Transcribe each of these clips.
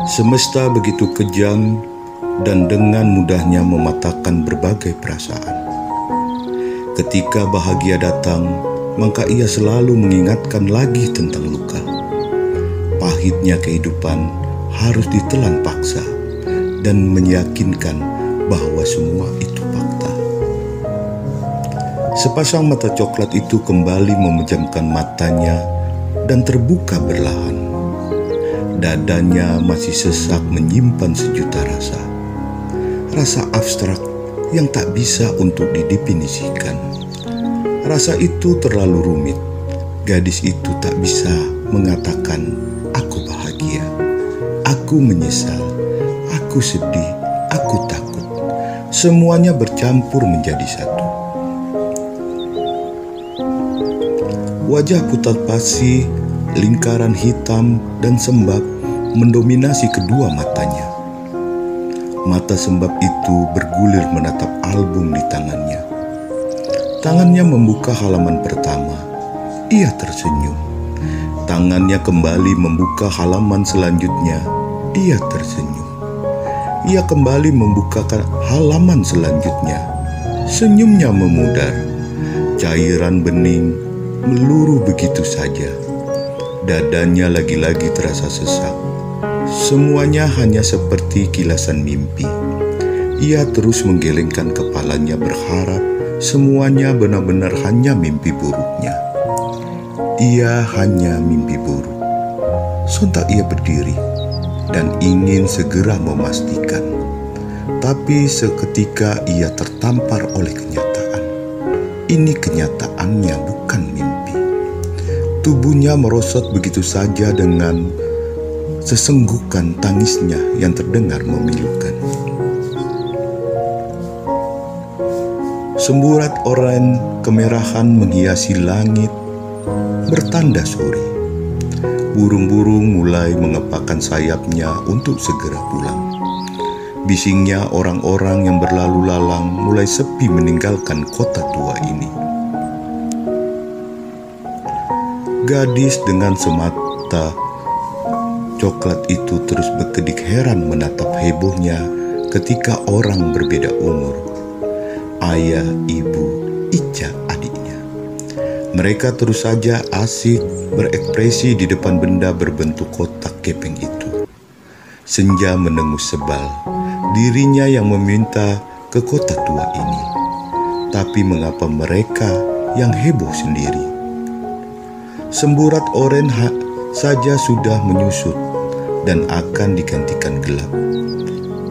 Semesta begitu kejam dan dengan mudahnya mematahkan berbagai perasaan. Ketika bahagia datang, maka ia selalu mengingatkan lagi tentang luka. Pahitnya kehidupan harus ditelan paksa dan meyakinkan bahwa semua itu fakta. Sepasang mata coklat itu kembali memejamkan matanya dan terbuka perlahan. Dadanya masih sesak menyimpan sejuta rasa. Rasa abstrak yang tak bisa untuk didefinisikan. Rasa itu terlalu rumit. Gadis itu tak bisa mengatakan, "Aku bahagia, aku menyesal, aku sedih, aku takut." Semuanya bercampur menjadi satu. Wajah pucat pasi, lingkaran hitam dan sembab mendominasi kedua matanya. Mata sembab itu bergulir menatap album di tangannya. Tangannya membuka halaman pertama. Ia tersenyum. Tangannya kembali membuka halaman selanjutnya. Ia tersenyum. Ia kembali membuka halaman selanjutnya. Senyumnya memudar. Cairan bening meluruh begitu saja. Dadanya lagi-lagi terasa sesak. Semuanya hanya seperti kilasan mimpi. Ia terus menggelengkan kepalanya berharap semuanya benar-benar hanya mimpi buruknya. Ia hanya mimpi buruk. Sontak ia berdiri dan ingin segera memastikan. Tapi seketika ia tertampar oleh kenyataan. Ini kenyataannya, bukan mimpi. Tubuhnya merosot begitu saja dengan sesenggukan tangisnya yang terdengar memilukan. Semburat oranye kemerahan menghiasi langit, bertanda sore. Burung-burung mulai mengepakkan sayapnya untuk segera pulang. Bisingnya orang-orang yang berlalu lalang mulai sepi meninggalkan kota tua ini. Gadis dengan semata coklat itu terus berkedik heran menatap hebohnya ketika orang berbeda umur. Ayah, ibu, Ica adiknya. Mereka terus saja asik berekspresi di depan benda berbentuk kotak kepeng itu. Senja mendengus sebal, dirinya yang meminta ke kota tua ini. Tapi mengapa mereka yang heboh sendiri? Semburat oranye saja sudah menyusut dan akan digantikan gelap.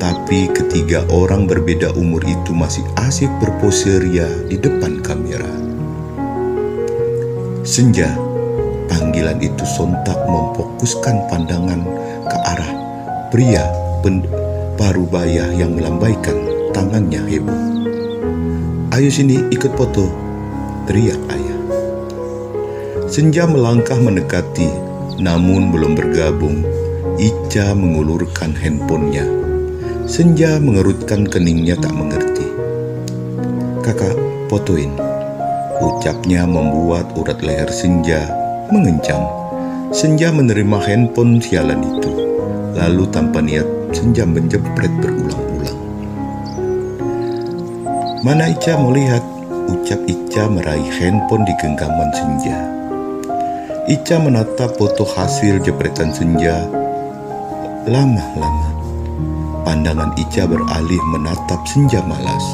Tapi ketiga orang berbeda umur itu masih asik berpose ria di depan kamera. Senja, panggilan itu sontak memfokuskan pandangan ke arah pria parubaya yang melambaikan tangannya heboh. "Ayo sini ikut foto," teriak ayah. Senja melangkah mendekati, namun belum bergabung. Ica mengulurkan handphonenya. Senja mengerutkan keningnya tak mengerti. "Kakak, fotoin," ucapnya membuat urat leher Senja mengencang. Senja menerima handphone sialan itu. Lalu tanpa niat, Senja menjepret berulang-ulang. "Mana Ica mau lihat?" ucap Ica meraih handphone di genggaman Senja. Ica menatap foto hasil jepretan Senja. Lama-lama, pandangan Ica beralih menatap Senja malas.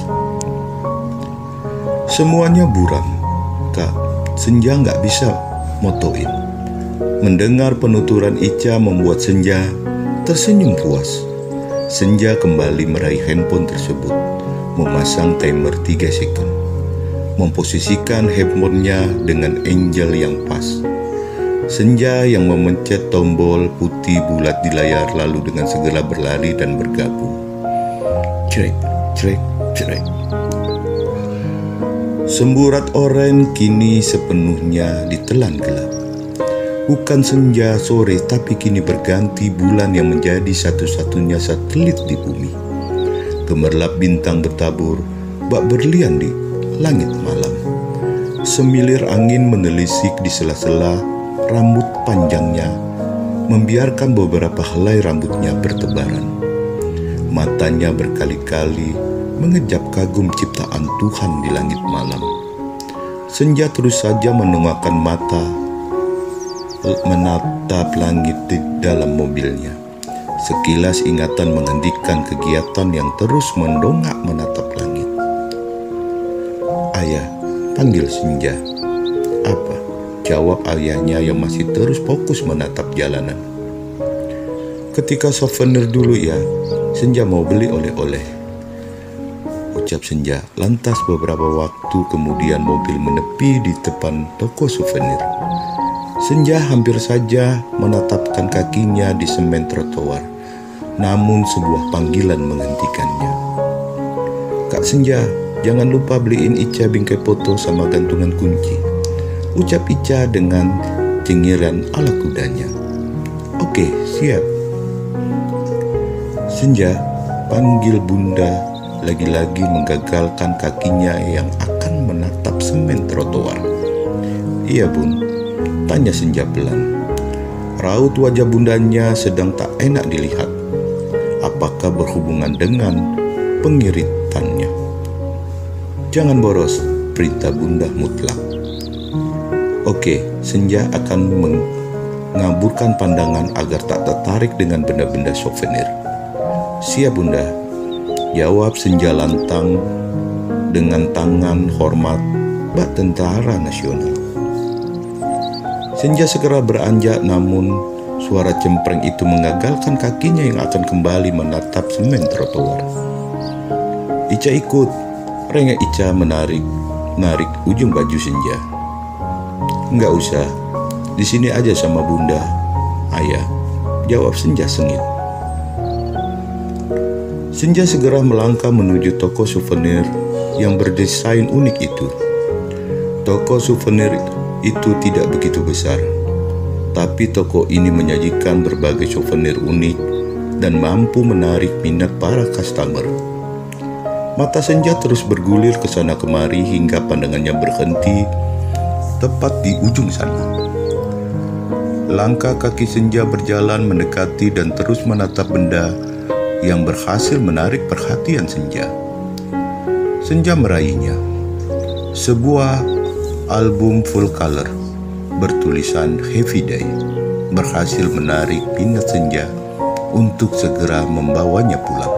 "Semuanya buram, Kak. Senja nggak bisa motoin." Mendengar penuturan Ica membuat Senja tersenyum puas. Senja kembali meraih handphone tersebut, memasang timer 3 second, memposisikan handphonenya dengan angle yang pas. Senja yang memencet tombol putih bulat di layar lalu dengan segera berlari dan bergabung. Crek, crek, crek. Semburat oranye kini sepenuhnya ditelan gelap. Bukan senja sore, tapi kini berganti bulan yang menjadi satu-satunya satelit di bumi. Gemerlap bintang bertabur, bak berlian di langit malam. Semilir angin menelisik di sela-sela rambut panjangnya membiarkan beberapa helai rambutnya bertebaran. Matanya berkali-kali mengejap kagum ciptaan Tuhan di langit malam. Senja terus saja menengokkan mata menatap langit di dalam mobilnya. Sekilas ingatan menghentikan kegiatan yang terus mendongak menatap langit. "Ayah," panggil Senja. "Apa?" jawab ayahnya yang masih terus fokus menatap jalanan. "Ketika souvenir dulu ya, Senja mau beli oleh-oleh," ucap Senja. Lantas beberapa waktu kemudian mobil menepi di depan toko souvenir. Senja hampir saja menatapkan kakinya di semen trotoar, namun sebuah panggilan menghentikannya. "Kak Senja, jangan lupa beliin Ica bingkai foto sama gantungan kunci," ucap Ica dengan cengiran ala kudanya. "Oke, siap." Senja panggil Bunda lagi-lagi menggagalkan kakinya yang akan menatap semen trotoar. "Iya Bun," tanya Senja pelan. Raut wajah bundanya sedang tak enak dilihat. Apakah berhubungan dengan pengiritannya? "Jangan boros," perintah Bunda mutlak. "Oke," Senja akan mengaburkan pandangan agar tak tertarik dengan benda-benda souvenir. "Siap Bunda," jawab Senja lantang dengan tangan hormat bak tentara nasional. Senja segera beranjak, namun suara cempreng itu mengagalkan kakinya yang akan kembali menatap semen trotoar. "Ica ikut," rengek Ica menarik ujung baju Senja. "Enggak usah, di sini aja sama Bunda, Ayah," jawab Senja sengit. Senja segera melangkah menuju toko souvenir yang berdesain unik itu. Toko souvenir itu tidak begitu besar, tapi toko ini menyajikan berbagai souvenir unik dan mampu menarik minat para customer. Mata Senja terus bergulir ke sana kemari hingga pandangannya berhenti tepat di ujung sana. Langkah kaki Senja berjalan mendekati dan terus menatap benda yang berhasil menarik perhatian Senja. Senja meraihnya. Sebuah album full color bertulisan Heavy Day berhasil menarik minat Senja untuk segera membawanya pulang.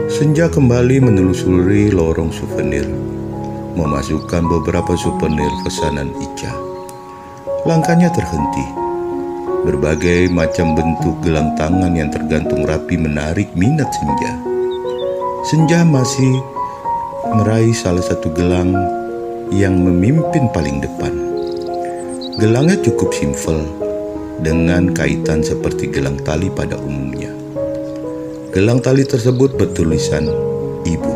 Senja kembali menelusuri lorong souvenir, memasukkan beberapa souvenir pesanan Ica. Langkahnya terhenti. Berbagai macam bentuk gelang tangan yang tergantung rapi menarik minat Senja. Senja masih meraih salah satu gelang yang memimpin paling depan. Gelangnya cukup simpel dengan kaitan seperti gelang tali pada umumnya. Gelang tali tersebut bertulisan ibu.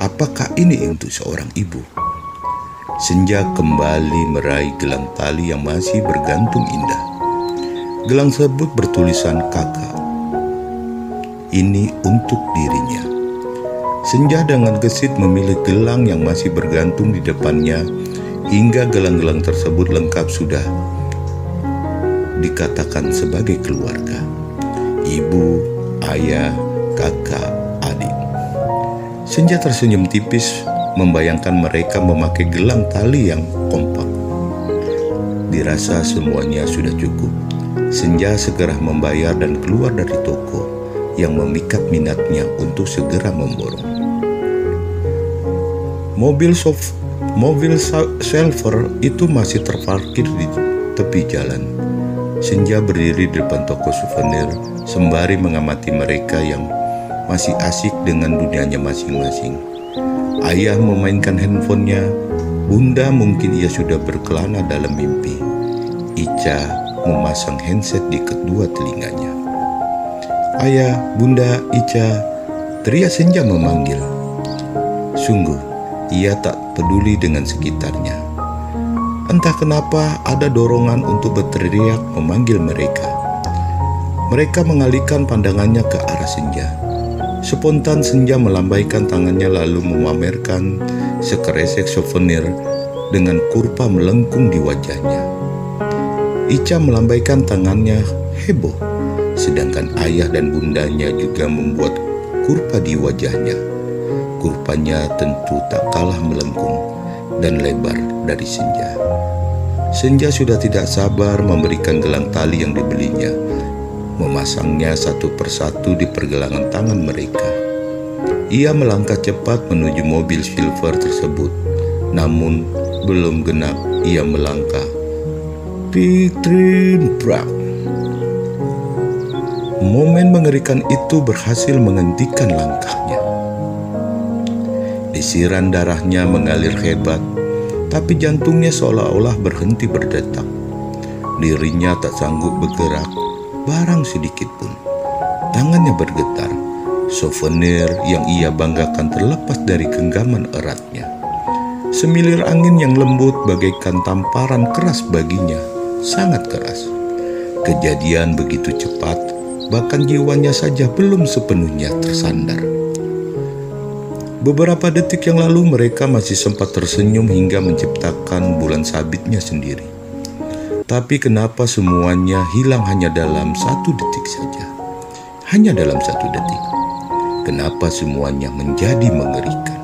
Apakah ini untuk seorang ibu? Senja kembali meraih gelang tali yang masih bergantung indah. Gelang tersebut bertulisan kakak. Ini untuk dirinya. Senja dengan gesit memilih gelang yang masih bergantung di depannya hingga gelang-gelang tersebut lengkap sudah dikatakan sebagai keluarga. Ibu, ayah, kakak, adik. Senja tersenyum tipis membayangkan mereka memakai gelang tali yang kompak. Dirasa semuanya sudah cukup. Senja segera membayar dan keluar dari toko yang memikat minatnya untuk segera memborong. Mobil silver itu masih terparkir di tepi jalan. Senja berdiri di depan toko souvenir sembari mengamati mereka yang masih asik dengan dunianya masing-masing. Ayah memainkan handphonenya. Bunda mungkin ia sudah berkelana dalam mimpi. Ica memasang handset di kedua telinganya. "Ayah, Bunda, Ica," teriak Senja memanggil. Sungguh, ia tak peduli dengan sekitarnya. Entah kenapa ada dorongan untuk berteriak memanggil mereka. Mereka mengalihkan pandangannya ke arah Senja. Spontan Senja melambaikan tangannya lalu memamerkan sekeresek souvenir dengan kurpa melengkung di wajahnya. Ica melambaikan tangannya heboh, sedangkan ayah dan bundanya juga membuat kurpa di wajahnya. Kurpanya tentu tak kalah melengkung dan lebar dari Senja. Senja sudah tidak sabar memberikan gelang tali yang dibelinya, memasangnya satu persatu di pergelangan tangan mereka. Ia melangkah cepat menuju mobil silver tersebut, namun belum genap ia melangkah. Pitrin Brak. Momen mengerikan itu berhasil menghentikan langkahnya. Desiran darahnya mengalir hebat, tapi jantungnya seolah-olah berhenti berdetak. Dirinya tak sanggup bergerak barang sedikit pun. Tangannya bergetar. Souvenir yang ia banggakan terlepas dari genggaman eratnya. Semilir angin yang lembut bagaikan tamparan keras baginya, sangat keras. Kejadian begitu cepat, bahkan jiwanya saja belum sepenuhnya tersandar. Beberapa detik yang lalu mereka masih sempat tersenyum hingga menciptakan bulan sabitnya sendiri. Tapi kenapa semuanya hilang hanya dalam 1 detik saja? Hanya dalam 1 detik. Kenapa semuanya menjadi mengerikan?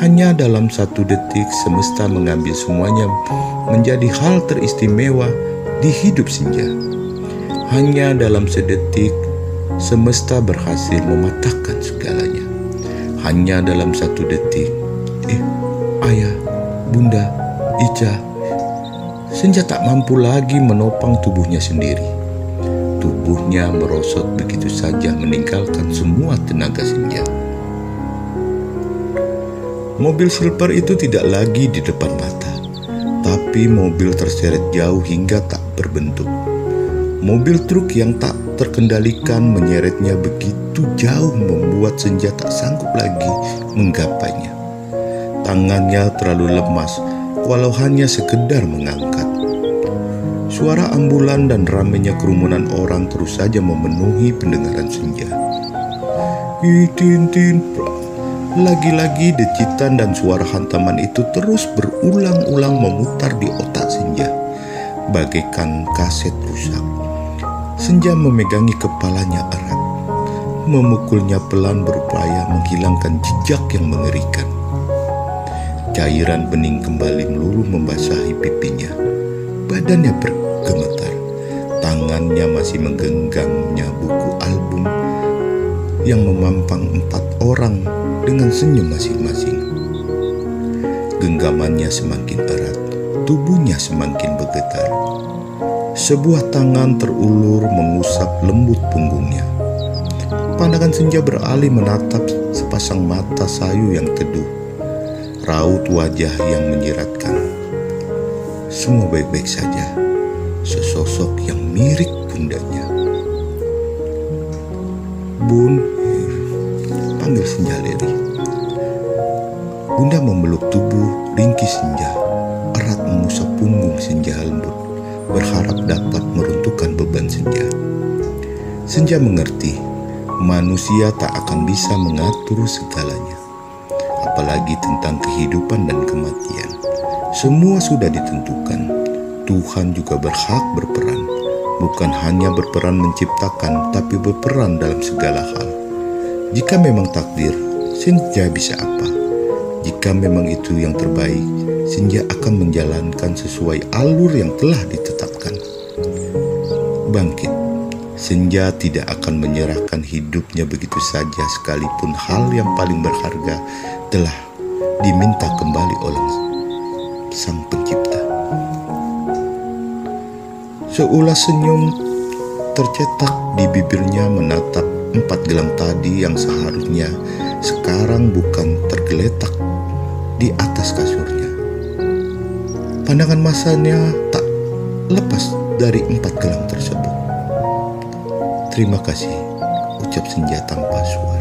Hanya dalam 1 detik semesta mengambil semuanya menjadi hal teristimewa di hidup Senja. Hanya dalam sedetik semesta berhasil mematahkan segalanya. Hanya dalam 1 detik, ayah, bunda, Ica, Senja tak mampu lagi menopang tubuhnya sendiri. Tubuhnya merosot begitu saja meninggalkan semua tenaga Senja. Mobil silver itu tidak lagi di depan mata, tapi mobil terseret jauh hingga tak berbentuk. Mobil truk yang tak terkendalikan menyeretnya begitu jauh membuat Senja tak sanggup lagi menggapainya. Tangannya terlalu lemas, walau hanya sekedar mengangkat. Suara ambulan dan ramainya kerumunan orang terus saja memenuhi pendengaran Senja. Tin. Lagi-lagi decitan dan suara hantaman itu terus berulang-ulang memutar di otak Senja, bagaikan kaset rusak. Senja memegangi kepalanya erat, memukulnya pelan berupaya menghilangkan jejak yang mengerikan. Cairan bening kembali meluluh membasahi pipinya. Badannya bergemetar. Tangannya masih menggenggamnya buku album yang memampang 4 orang dengan senyum masing-masing. Genggamannya semakin erat, tubuhnya semakin bergetar. Sebuah tangan terulur mengusap lembut punggungnya. Pandangan Senja beralih menatap sepasang mata sayu yang teduh, raut wajah yang menyiratkan. Semua baik-baik saja. Sesosok yang mirip bundanya. Bun, panggil Senja lirih. Bunda memeluk tubuh ringkih Senja, erat mengusap punggung Senja lembut, berharap dapat meruntuhkan beban Senja. Senja mengerti, manusia tak akan bisa mengatur segalanya, apalagi tentang kehidupan dan kematian. Semua sudah ditentukan. Tuhan juga berhak berperan, bukan hanya berperan menciptakan, tapi berperan dalam segala hal. Jika memang takdir, Senja bisa apa? Jika memang itu yang terbaik, Senja akan menjalankan sesuai alur yang telah ditetapkan. Bangkit, Senja tidak akan menyerahkan hidupnya begitu saja sekalipun hal yang paling berharga telah diminta kembali oleh Sang Pencipta. Seulas senyum tercetak di bibirnya menatap 4 gelang tadi yang seharusnya sekarang bukan tergeletak di atas kasurnya. Pandangan matanya tak lepas dari 4 gelang tersebut. Terima kasih, ucap Senja tanpa suara.